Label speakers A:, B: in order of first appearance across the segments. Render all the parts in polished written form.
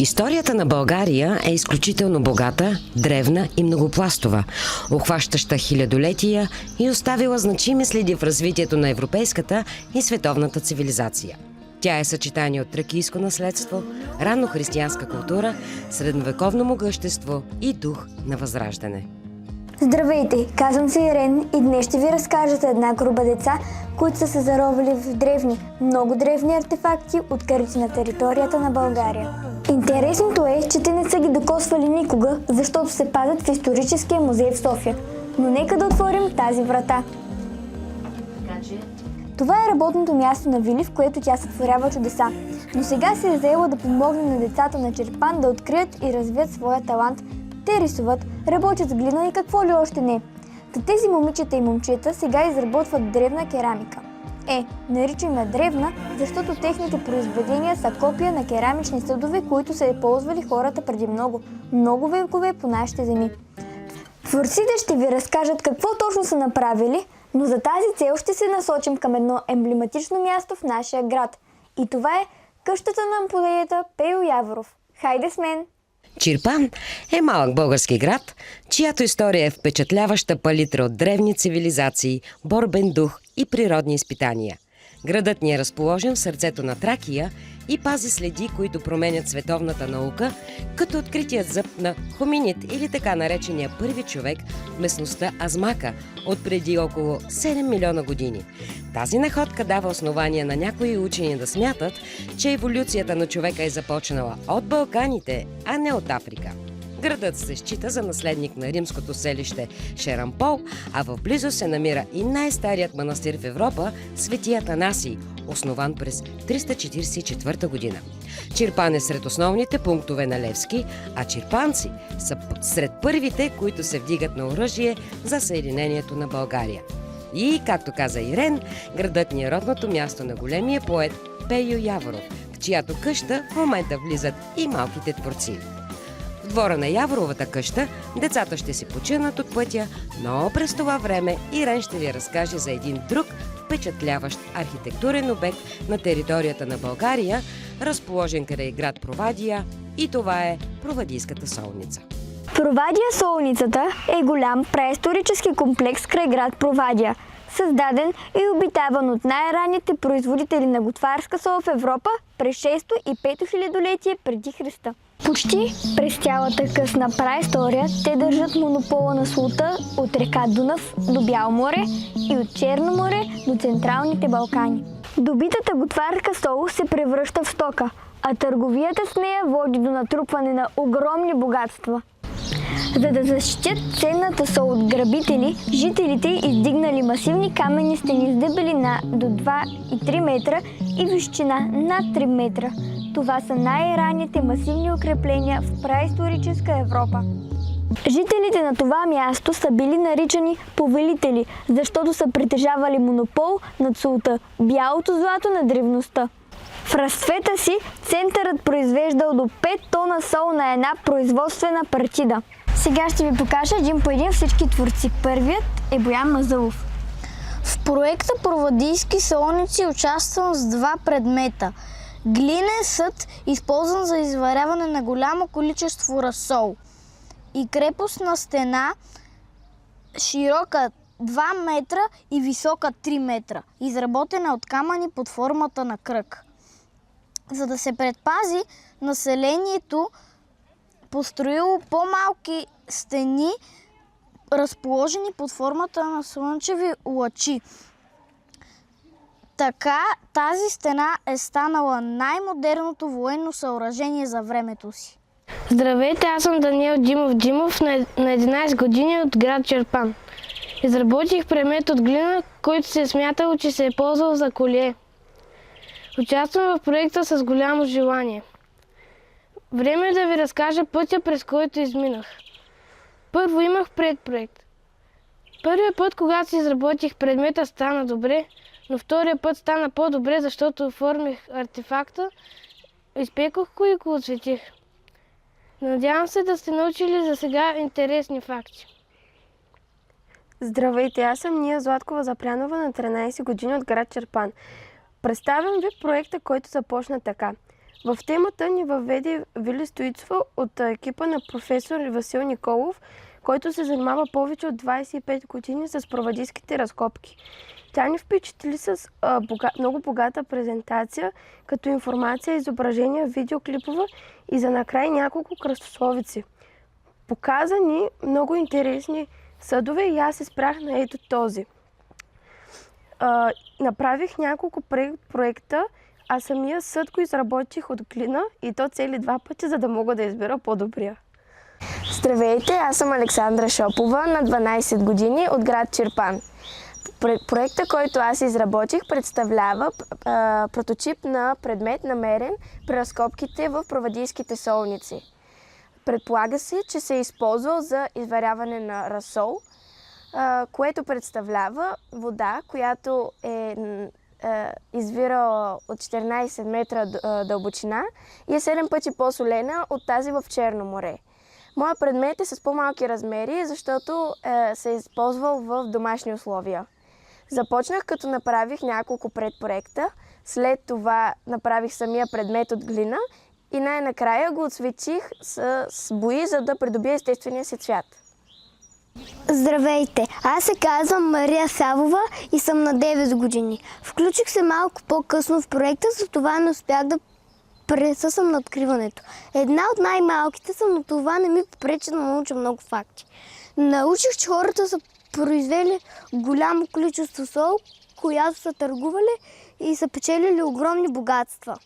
A: Историята на България е изключително богата, древна и многопластова, обхващаща хилядолетия и оставила значими следи в развитието на европейската и световната цивилизация. Тя е съчетание от тракийско наследство, раннохристиянска култура, средновековно могъщество и дух на възраждане.
B: Здравейте, казвам се Ирен и днес ще ви разкажа за една група деца, които са се заровили в много древни артефакти, открити на територията на България. Интересното е, че те не са ги докосвали никога, защото се пазят в историческия музей в София. Но нека да отворим тази врата. Това е работното място на Вили, в което тя сътворява чудеса. Но сега се е заела да помогне на децата на Чирпан да открият и развият своя талант. Те рисуват, работят с глина и какво ли още не. Тези момичета и момчета сега изработват древна керамика. Наричам я древна, защото техните произведения са копия на керамични съдове, които са ползвали хората преди много векове по нашите земи. Творците ще ви разкажат какво точно са направили, но за тази цел ще се насочим към едно емблематично място в нашия град. И това е къщата на ампулеята Пейо Яворов. Хайде с мен!
A: Чирпан е малък български град, чиято история е впечатляваща палитра от древни цивилизации, борбен дух и природни изпитания. Градът ни е разположен в сърцето на Тракия и пази следи, които променят световната наука, като откритият зъб на хоминид или така наречения първи човек в местността Азмака от преди около 7 милиона години. Тази находка дава основание на някои учени да смятат, че еволюцията на човека е започнала от Балканите, а не от Африка. Градът се счита за наследник на римското селище Шерампол, а в близост се намира и най-старият манастир в Европа – Свети Атанасий, основан през 344 година. Чирпан е сред основните пунктове на Левски, а чирпанци са сред първите, които се вдигат на оръжие за съединението на България. И, както каза Ирен, градът ни е родното място на големия поет Пейо Яворов, в чиято къща в момента влизат и малките творци. В двора на Яворовата къща децата ще си починат от пътя, но през това време Ирен ще ви разкаже за един друг впечатляващ архитектурен обект на територията на България, разположен край град Провадия, и това е Провадийската солница.
B: Провадия солницата е голям преисторически комплекс край град Провадия, създаден и обитаван от най-ранните производители на готварска сол в Европа през 6 и 5 хилядолетие преди Христа. Почти през цялата късна праистория те държат монопола на солта от река Дунав до Бяло море и от Черно море до Централните Балкани. Добитата готварска сол се превръща в стока, а търговията с нея води до натрупване на огромни богатства. За да защитят ценната сол от грабители, жителите издигнали масивни каменни стени с дебелина до 2 и 3 метра и височина над 3 метра. Това са най-ранните масивни укрепления в праисторическа Европа. Жителите на това място са били наричани повелители, защото са притежавали монопол над солта, бялото злато на древността. В разцвета си центърът произвеждал до 5 тона сол на една производствена партида. Сега ще ви покажа един по един всички творци. Първият е Боян Мазълов.
C: В проекта Провадийски солници участвам с два предмета. Глинен съд, използван за изваряване на голямо количество разсол, и крепостна стена, широка 2 метра и висока 3 метра, изработена от камъни под формата на кръг. За да се предпази, населението построило по-малки стени, разположени под формата на слънчеви лъчи. Така тази стена е станала най-модерното военно съоръжение за времето си.
D: Здравейте, аз съм Даниел Димов на 11 години от град Чирпан. Изработих предмет от глина, който се е смятало, че се е ползвал за колие. Участвам в проекта с голямо желание. Време е да ви разкажа пътя, през който изминах. Първо имах предпроект. Първият път, когато си изработих предмета, стана добре, но втория път стана по-добре, защото оформих артефакта, изпекох го и го отсветих. Надявам се да сте научили за сега интересни факти.
E: Здравейте, аз съм Ния Златкова Запрянова на 13 години от град Чирпан. Представям ви проекта, който започна така. В темата ни въведе Вили Стоицова от екипа на професор Васил Николов, който се занимава повече от 25 години с провадийските разкопки. Тя ни впечатли с много богата презентация, като информация, изображения, видеоклипове и за накрай няколко кръстословици. Показа ни много интересни съдове и аз се спрях на ето този. Направих няколко проекта, а самия съд го изработих от глина и то цели 2 пъти, за да мога да избера по-добрия.
B: Здравейте, аз съм Александра Шопова, на 12 години от град Чирпан. Проекта, който аз изработих, представлява прототип на предмет, намерен при разкопките в провадийските солници. Предполага се, че се е използвал за изваряване на разсол, което представлява вода, която е извирала от 14 метра дълбочина и е 7 пъти по-солена от тази в Черно море. Моят предмет е с по-малки размери, защото се е използвал в домашни условия. Започнах като направих няколко предпроекта, след това направих самия предмет от глина и най-накрая го отсветих с бои, за да придобия естествения си цвят.
C: Здравейте! Аз се казвам Мария Савова и съм на 9 години. Включих се малко по-късно в проекта, затова не успях да присъствам на откриването. Една от най-малките съм, но това не ми попречи да науча много факти. Научих, че хората са произвели голямо количество сол, която са търгували и са печелили огромни богатства.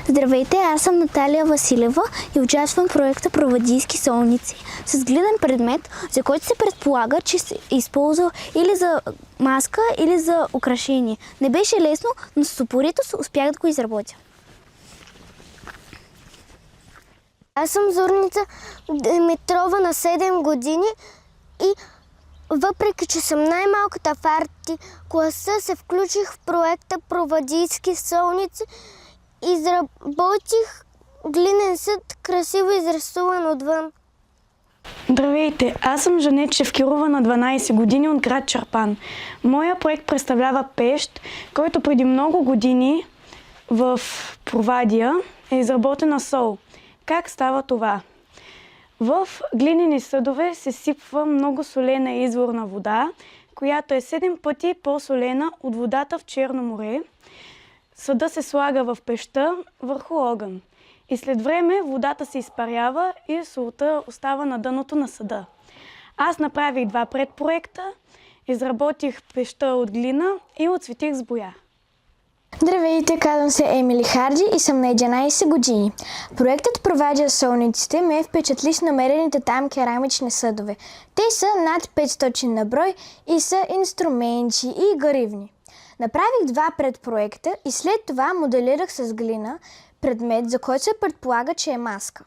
C: Здравейте, аз съм Наталия Василева и участвам в проекта Провадийски солници с глинен предмет, за който се предполага, че се използвал или за маска, или за украшение. Не беше лесно, но с упоритост успях да го изработя. Аз съм Зорница Димитрова на 7 години и въпреки, че съм най-малката в арти класа, се включих в проекта Провадийски солници. Изработих глинен съд, красиво изрисуван отвън.
F: Здравейте, аз съм Жанет Шевкирова на 12 години от град Чирпан. Моя проект представлява пещ, който преди много години в Провадия е изработена сол. Как става това? В глинени съдове се сипва много солена изворна вода, която е 7 пъти по-солена от водата в Черно море. Съда се слага в пещта върху огън и след време водата се изпарява и солта остава на дъното на съда. Аз направих 2 предпроекта, изработих пещта от глина и отцветих с боя.
C: Здравейте, казвам се Емили Харди и съм на 11 години. Проектът Провадия солниците ме впечатли с намерените там керамични съдове. Те са над 500 на брой и са инструменти и горивни. Направих 2 предпроекта и след това моделирах с глина предмет, за който се предполага, че е маска.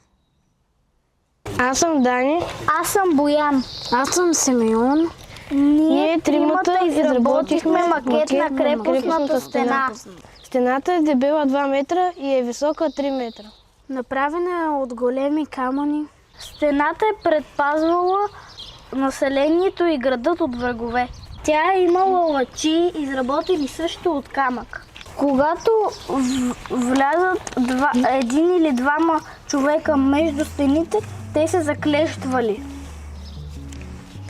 D: Аз съм Дани.
C: Аз съм Боян.
D: Аз съм Симеон. Ние тримата изработихме макет на крепостната стена. Стената е дебела 2 метра и е висока 3 метра.
C: Направена е от големи камъни. Стената е предпазвала населението и градът от врагове. Тя е имала лъчи, изработени също от камък. Когато влязат един или двама човека между стените, те се заклещвали.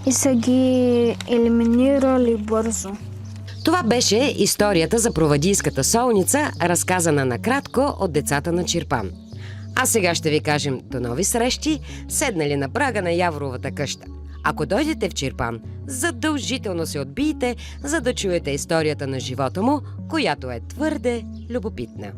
C: И са ги елиминирали бързо.
A: Това беше историята за Провадийската солница, разказана накратко от децата на Чирпан. А сега ще ви кажем до нови срещи, седнали на прага на Явровата къща. Ако дойдете в Чирпан, задължително се отбийте, за да чуете историята на живота му, която е твърде любопитна.